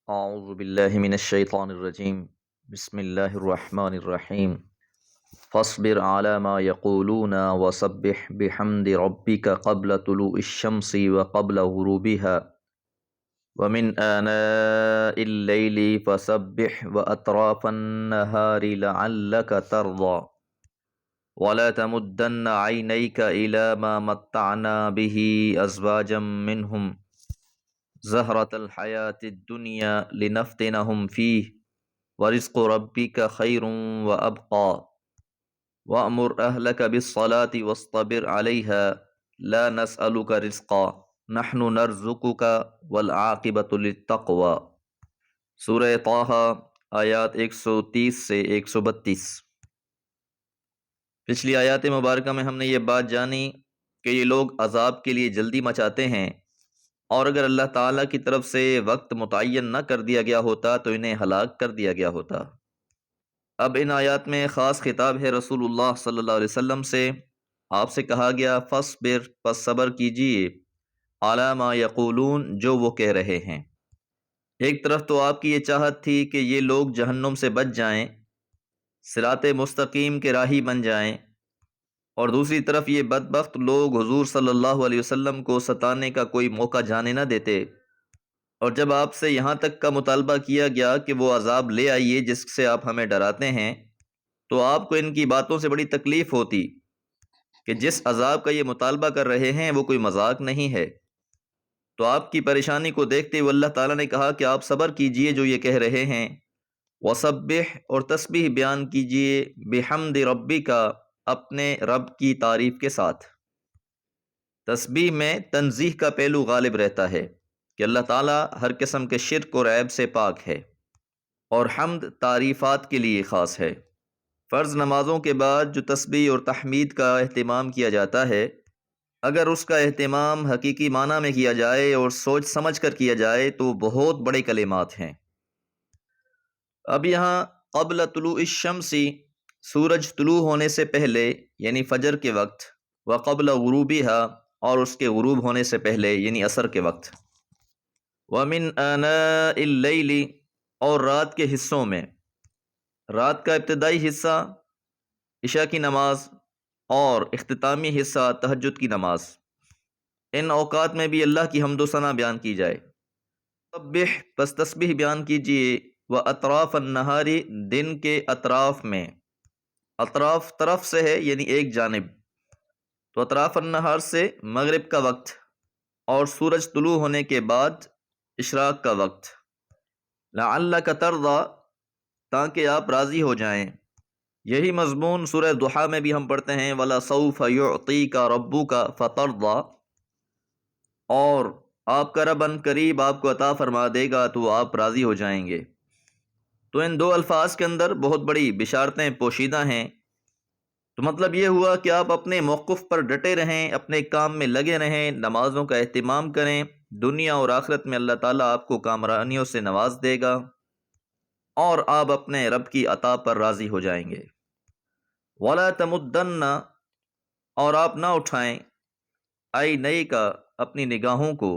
اعوذ باللہ من الشیطان الرجیم بسم اللہ الرحمن الرحیم فاصبر على ما يقولون وسبح بحمد ربك قبل طلوع الشمس وقبل غروبها ومن آناء الليل فسبح وأطراف النهار لعلك ترضى ولا تمدن عينيك إلى ما متعنا به أزواجا منهم زهرة الحياة الدنيا لنفتنهم فيه ورزق ربك خير وأبقى وأمر أهلك بالصلاة واصطبر عليها لا نسألك رزقا نحن نرزقك والعاقبة للتقوى۔ سورہ طٰہٰ آیات 130 سے 132۔ پچھلی آیات مبارکہ میں ہم نے یہ بات جانی کہ یہ لوگ عذاب کے لیے جلدی مچاتے ہیں، اور اگر اللہ تعالیٰ کی طرف سے وقت متعین نہ کر دیا گیا ہوتا تو انہیں ہلاک کر دیا گیا ہوتا۔ اب ان آیات میں خاص خطاب ہے رسول اللہ صلی اللہ علیہ وسلم سے۔ آپ سے کہا گیا فصبر، پس صبر کیجئے، علی ما یقولون، جو وہ کہہ رہے ہیں۔ ایک طرف تو آپ کی یہ چاہت تھی کہ یہ لوگ جہنم سے بچ جائیں، صراط مستقیم کے راہی بن جائیں، اور دوسری طرف یہ بدبخت لوگ حضور صلی اللہ علیہ وسلم کو ستانے کا کوئی موقع جانے نہ دیتے، اور جب آپ سے یہاں تک کا مطالبہ کیا گیا کہ وہ عذاب لے آئیے جس سے آپ ہمیں ڈراتے ہیں، تو آپ کو ان کی باتوں سے بڑی تکلیف ہوتی کہ جس عذاب کا یہ مطالبہ کر رہے ہیں وہ کوئی مذاق نہیں ہے۔ تو آپ کی پریشانی کو دیکھتے ہوئے اللہ تعالیٰ نے کہا کہ آپ صبر کیجئے جو یہ کہہ رہے ہیں، وَسَبِّحْ، اور تسبیح بیان کیجئے، بِحَمْدِ رَبِّكَ، اپنے رب کی تعریف کے ساتھ۔ تسبیح میں تنزیہ کا پہلو غالب رہتا ہے کہ اللہ تعالیٰ ہر قسم کے شرک اور عیب سے پاک ہے، اور حمد تعریفات کے لیے خاص ہے۔ فرض نمازوں کے بعد جو تسبیح اور تحمید کا اہتمام کیا جاتا ہے، اگر اس کا اہتمام حقیقی معنی میں کیا جائے اور سوچ سمجھ کر کیا جائے تو بہت بڑے کلمات ہیں۔ اب یہاں قبل طلوع الشمس، سورج طلوع ہونے سے پہلے یعنی فجر کے وقت، وقبل غروبها، اور اس کے غروب ہونے سے پہلے یعنی عصر کے وقت، ومن آناء اللیل، اور رات کے حصوں میں، رات کا ابتدائی حصہ عشاء کی نماز اور اختتامی حصہ تہجد کی نماز، ان اوقات میں بھی اللہ کی حمد و ثنا بیان کی جائے۔ سبح، پس تسبیح بیان کیجئے، و اطراف النہاری، دن کے اطراف میں، اطراف طرف سے ہے یعنی ایک جانب، تو اطراف النہار سے مغرب کا وقت، اور سورج طلوع ہونے کے بعد اشراق کا وقت، لعلک ترضی، تاکہ آپ راضی ہو جائیں۔ یہی مضمون سورہ ضحیٰ میں بھی ہم پڑھتے ہیں، وَلَسَوْفَ يُعْطِيكَ رَبُّكَ فَتَرْضَى، اور آپ کا رب ان قریب آپ کو عطا فرما دے گا تو آپ راضی ہو جائیں گے۔ تو ان دو الفاظ کے اندر بہت بڑی بشارتیں پوشیدہ ہیں۔ تو مطلب یہ ہوا کہ آپ اپنے موقف پر ڈٹے رہیں، اپنے کام میں لگے رہیں، نمازوں کا اہتمام کریں، دنیا اور آخرت میں اللہ تعالیٰ آپ کو کامرانیوں سے نواز دے گا، اور آپ اپنے رب کی عطا پر راضی ہو جائیں گے۔ وَلَا تَمُدَّنَّ، اور آپ نہ اٹھائیں، عَيْنَيْكَ، اپنی نگاہوں کو،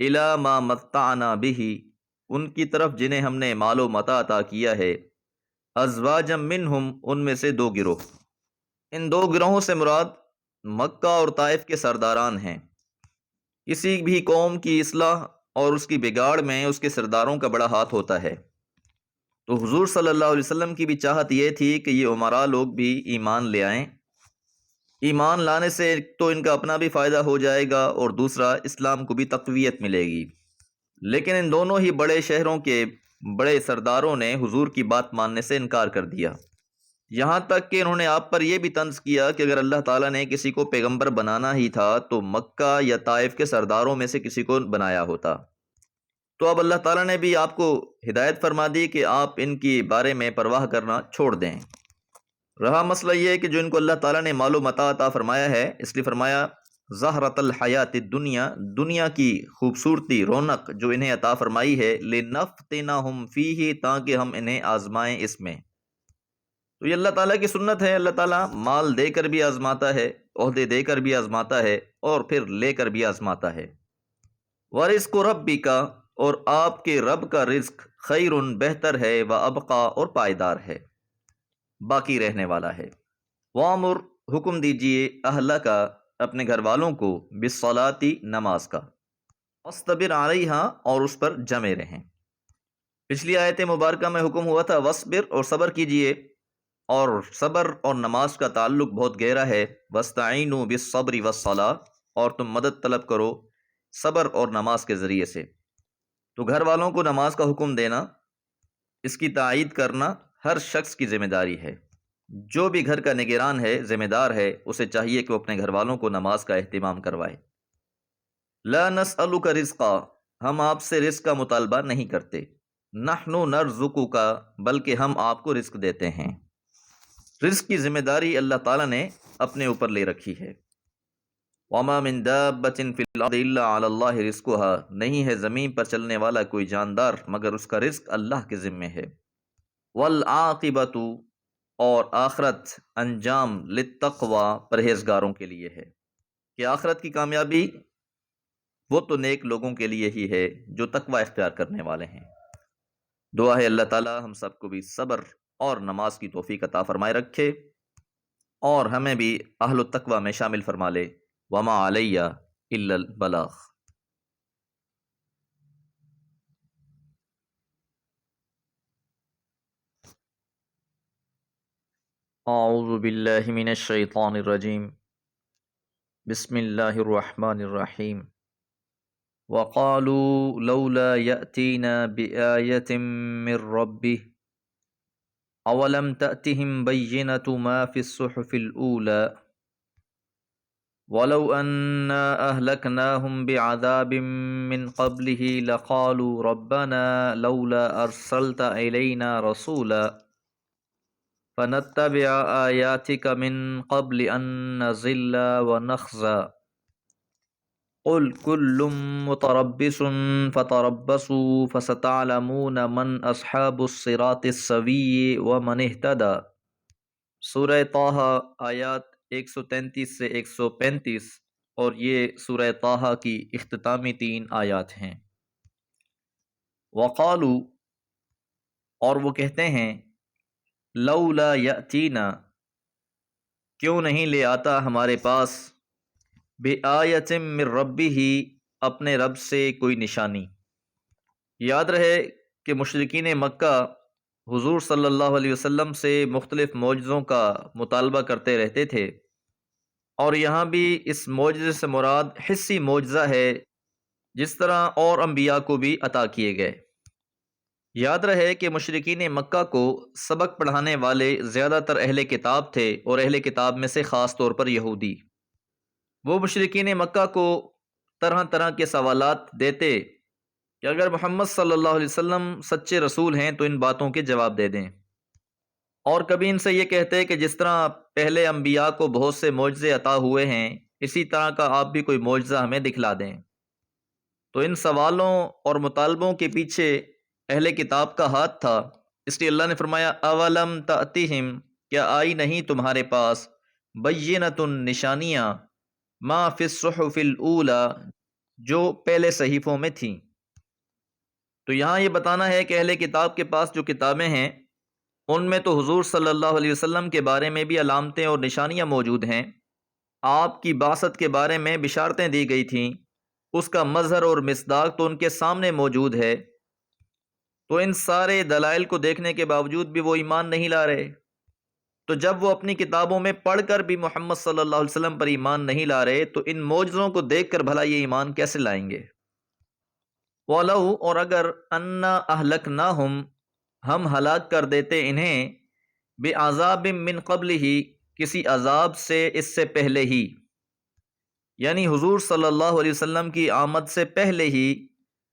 إِلَى مَا مَتَّعْنَا بِهِ، ان کی طرف جنہیں ہم نے مال و متاع عطا کیا ہے، ازواجا منہم، ان میں سے دو گروہ۔ ان دو گروہوں سے مراد مکہ اور طائف کے سرداران ہیں۔ کسی بھی قوم کی اصلاح اور اس کی بگاڑ میں اس کے سرداروں کا بڑا ہاتھ ہوتا ہے۔ تو حضور صلی اللہ علیہ وسلم کی بھی چاہت یہ تھی کہ یہ امراء لوگ بھی ایمان لے آئیں۔ ایمان لانے سے ایک تو ان کا اپنا بھی فائدہ ہو جائے گا، اور دوسرا اسلام کو بھی تقویت ملے گی۔ لیکن ان دونوں ہی بڑے شہروں کے بڑے سرداروں نے حضور کی بات ماننے سے انکار کر دیا، یہاں تک کہ انہوں نے آپ پر یہ بھی طنز کیا کہ اگر اللہ تعالیٰ نے کسی کو پیغمبر بنانا ہی تھا تو مکہ یا طائف کے سرداروں میں سے کسی کو بنایا ہوتا۔ تو اب اللہ تعالیٰ نے بھی آپ کو ہدایت فرما دی کہ آپ ان کی بارے میں پرواہ کرنا چھوڑ دیں۔ رہا مسئلہ یہ کہ جو ان کو اللہ تعالیٰ نے مال و متاع عطا فرمایا ہے، اس لیے فرمایا زہرۃ الحیات الدنیا، دنیا کی خوبصورتی، رونق جو انہیں عطا فرمائی ہے، لنفتنہم فیہ، تاکہ ہم انہیں آزمائیں اس میں۔ تو یہ اللہ تعالیٰ کی سنت ہے، اللہ تعالیٰ مال دے کر بھی آزماتا ہے، عہدے دے کر بھی آزماتا ہے، اور پھر لے کر بھی آزماتا ہے۔ وَرِزْقُ رَبِّكَ، اور آپ کے رب کا رزق خیر بہتر ہے، و ابقا اور پائیدار ہے، باقی رہنے والا ہے۔ وامر حکم دیجئے اہلہ کا اپنے گھر والوں کو، بالصلاۃ نماز کا، واصطبر علیہا اور اس پر جمے رہیں۔ پچھلی آیت مبارکہ میں حکم ہوا تھا وصبر اور صبر کیجئے، اور صبر اور نماز کا تعلق بہت گہرا ہے۔ وَاسْتَعِینُوا بِالصَّبْرِ وَالصَّلَاةِ، اور تم مدد طلب کرو صبر اور نماز کے ذریعے سے۔ تو گھر والوں کو نماز کا حکم دینا، اس کی تائید کرنا ہر شخص کی ذمہ داری ہے۔ جو بھی گھر کا نگران ہے، ذمہ دار ہے، اسے چاہیے کہ وہ اپنے گھر والوں کو نماز کا اہتمام کروائے۔ لا نسألک رزقا، ہم آپ سے رزق کا مطالبہ نہیں کرتے۔ نحن نرزقک، بلکہ ہم آپ کو رزق دیتے ہیں۔ رزق کی ذمہ داری اللہ تعالیٰ نے اپنے اوپر لے رکھی ہے۔ وما من دابۃ فی الارض الا علی اللہ رزقها، نہیں ہے زمین پر چلنے والا کوئی جاندار مگر اس کا رزق اللہ کے ذمے ہے۔ والعاقبۃ، اور آخرت انجام، للتقوی، پرہیزگاروں کے لیے ہے، کہ آخرت کی کامیابی وہ تو نیک لوگوں کے لیے ہی ہے جو تقوی اختیار کرنے والے ہیں۔ دعا ہے اللہ تعالی ہم سب کو بھی صبر اور نماز کی توفیق عطا فرمائے رکھے، اور ہمیں بھی اہل التقوی میں شامل فرما لے۔ وما علیہ الا البلاغ۔ اعوذ باللہ من الشیطان الرجیم، بسم اللہ الرحمن الرحیم۔ وقالوا لولا يأتينا بآية من ربه أولم تأتهم بينة ما في الصحف الأولى ولو أنا أهلكناهم بعذاب من قبله لقالوا ربنا لولا أرسلت إلينا رسولا فنتبع آياتك من قبل أن نزل ونخزى قل كل متربص فتربصوا فستعلمون من اصحاب الصراط السوي ومن اهتدى۔ سورہ طٰہٰ آیات 133 سے 135، اور یہ سورہ طٰہٰ کی اختتامی 3 آیات ہیں۔ وقالو، اور وہ کہتے ہیں، لولا یأتینا، کیوں نہیں لے آتا ہمارے پاس، بِآیَةٍ مِّن رَبِّهِ، اپنے رب سے کوئی نشانی۔ یاد رہے کہ مشرکین مکہ حضور صلی اللہ علیہ وسلم سے مختلف معجزوں کا مطالبہ کرتے رہتے تھے، اور یہاں بھی اس معجزے سے مراد حسی معجزہ ہے، جس طرح اور انبیاء کو بھی عطا کیے گئے۔ یاد رہے کہ مشرکین مکہ کو سبق پڑھانے والے زیادہ تر اہل کتاب تھے، اور اہل کتاب میں سے خاص طور پر یہودی۔ وہ مشرکین مکہ کو طرح طرح کے سوالات دیتے کہ اگر محمد صلی اللہ علیہ وسلم سچے رسول ہیں تو ان باتوں کے جواب دے دیں، اور کبھی ان سے یہ کہتے کہ جس طرح پہلے انبیاء کو بہت سے معجزے عطا ہوئے ہیں، اسی طرح کا آپ بھی کوئی معجزہ ہمیں دکھلا دیں۔ تو ان سوالوں اور مطالبوں کے پیچھے اہل کتاب کا ہاتھ تھا، اس لیے اللہ نے فرمایا اولم تأتیہم، کیا آئی نہیں تمہارے پاس، بینۃ، نشانیاں، ما فی الصحف الاولی، جو پہلے صحیفوں میں تھیں۔ تو یہاں یہ بتانا ہے کہ اہل کتاب کے پاس جو کتابیں ہیں، ان میں تو حضور صلی اللہ علیہ وسلم کے بارے میں بھی علامتیں اور نشانیاں موجود ہیں، آپ کی بعثت کے بارے میں بشارتیں دی گئی تھیں، اس کا مظہر اور مصداق تو ان کے سامنے موجود ہے، تو ان سارے دلائل کو دیکھنے کے باوجود بھی وہ ایمان نہیں لا رہے۔ تو جب وہ اپنی کتابوں میں پڑھ کر بھی محمد صلی اللہ علیہ وسلم پر ایمان نہیں لا رہے، تو ان معجزوں کو دیکھ کر بھلا یہ ایمان کیسے لائیں گے؟ وَلَوْ، اور اگر اَنَّا أَهْلَكْنَاهُمْ، ہم ہلاک کر دیتے انہیں، بِعَذَابٍ مِّن قَبْلِهِ، کسی عذاب سے اس سے پہلے ہی، یعنی حضور صلی اللہ علیہ وسلم کی آمد سے پہلے ہی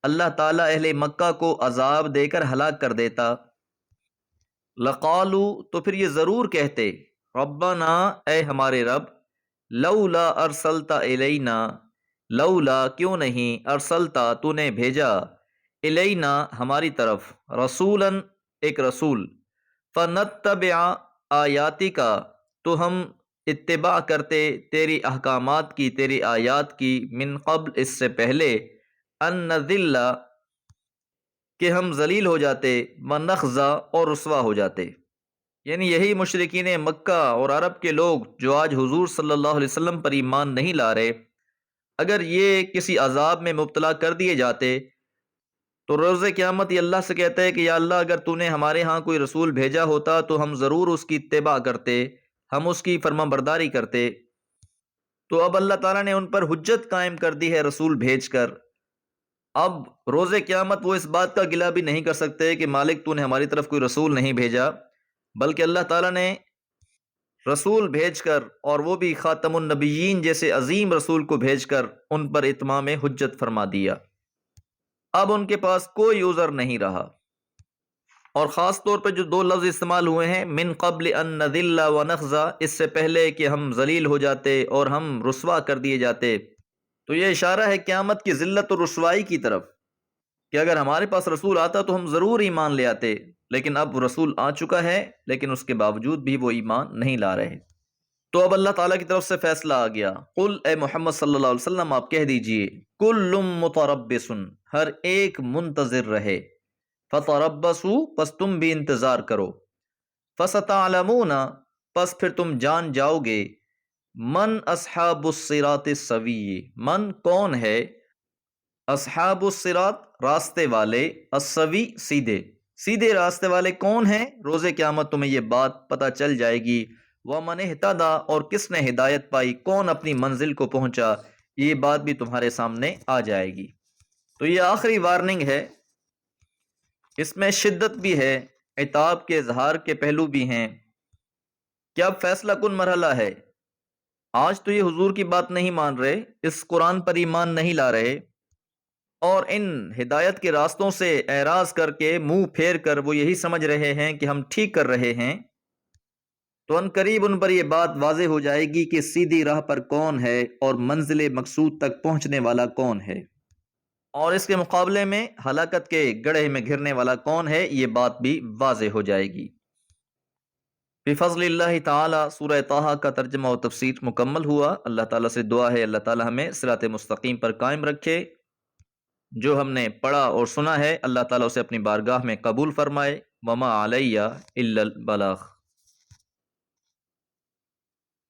اللہ تعالیٰ اہل مکہ کو عذاب دے کر ہلاک کر دیتا، لقالو، تو پھر یہ ضرور کہتے، ربنا، اے ہمارے رب، لولا ارسلتا الینا، لولا، کیوں نہیں، ارسلتا، تو نے بھیجا، الینا، ہماری طرف، رسولاً، ایک رسول، فنتبع آیاتک، تو ہم اتباع کرتے تیری احکامات کی، تیری آیات کی، من قبل، اس سے پہلے، ان نذل، کہ ہم ذلیل ہو جاتے، ونخزا اور رسوا ہو جاتے۔ یعنی یہی مشرکین مکہ اور عرب کے لوگ جو آج حضور صلی اللہ علیہ وسلم پر ایمان نہیں لا رہے، اگر یہ کسی عذاب میں مبتلا کر دیے جاتے تو روز قیامت یہ اللہ سے کہتے ہیں کہ یا اللہ اگر تو نے ہمارے ہاں کوئی رسول بھیجا ہوتا تو ہم ضرور اس کی اتباع کرتے، ہم اس کی فرما برداری کرتے۔ تو اب اللہ تعالیٰ نے ان پر حجت قائم کر دی ہے رسول بھیج کر۔ اب روز قیامت وہ اس بات کا گلہ بھی نہیں کر سکتے کہ مالک تو نے ہماری طرف کوئی رسول نہیں بھیجا، بلکہ اللہ تعالیٰ نے رسول بھیج کر، اور وہ بھی خاتم النبیین جیسے عظیم رسول کو بھیج کر، ان پر اتمام حجت فرما دیا۔ اب ان کے پاس کوئی عذر نہیں رہا۔ اور خاص طور پہ جو دو لفظ استعمال ہوئے ہیں، من قبل ان نذل ونخزا، اس سے پہلے کہ ہم ذلیل ہو جاتے اور ہم رسوا کر دیے جاتے، تو یہ اشارہ ہے قیامت کی ذلت اور رسوائی کی طرف، کہ اگر ہمارے پاس رسول آتا تو ہم ضرور ایمان لے آتے، لیکن اب رسول آ چکا ہے لیکن اس کے باوجود بھی وہ ایمان نہیں لا رہے۔ تو اب اللہ تعالیٰ کی طرف سے فیصلہ آ گیا، قل اے محمد صلی اللہ علیہ وسلم آپ کہہ دیجئے، کل متربص، ہر ایک منتظر رہے، فتربصوا، پس تم بھی انتظار کرو، فستعلمون، پس پھر تم جان جاؤ گے، من اصحاب الصراط السوی، من کون ہے، اصحاب الصراط راستے والے، السوی سیدھے، سیدھے راستے والے کون ہیں، روز قیامت تمہیں یہ بات پتہ چل جائے گی۔ وَمَنِ اهْتَدَىٰ، اور کس نے ہدایت پائی، کون اپنی منزل کو پہنچا، یہ بات بھی تمہارے سامنے آ جائے گی۔ تو یہ آخری وارننگ ہے، اس میں شدت بھی ہے، عتاب کے اظہار کے پہلو بھی ہیں کہ اب فیصلہ کن مرحلہ ہے۔ آج تو یہ حضور کی بات نہیں مان رہے، اس قرآن پر ایمان نہیں لا رہے، اور ان ہدایت کے راستوں سے اعراض کر کے، منہ پھیر کر وہ یہی سمجھ رہے ہیں کہ ہم ٹھیک کر رہے ہیں، تو ان قریب ان پر یہ بات واضح ہو جائے گی کہ سیدھی راہ پر کون ہے اور منزل مقصود تک پہنچنے والا کون ہے، اور اس کے مقابلے میں ہلاکت کے گڑھے میں گھرنے والا کون ہے، یہ بات بھی واضح ہو جائے گی۔ بفضل اللہ تعالی سورہ طٰہٰ کا ترجمہ و تفسیر مکمل ہوا۔ اللہ تعالیٰ سے دعا ہے اللہ تعالیٰ ہمیں صراط مستقیم پر قائم رکھے۔ جو ہم نے پڑھا اور سنا ہے اللہ تعالیٰ اسے اپنی بارگاہ میں قبول فرمائے۔ وما علیہ الا البلاغ۔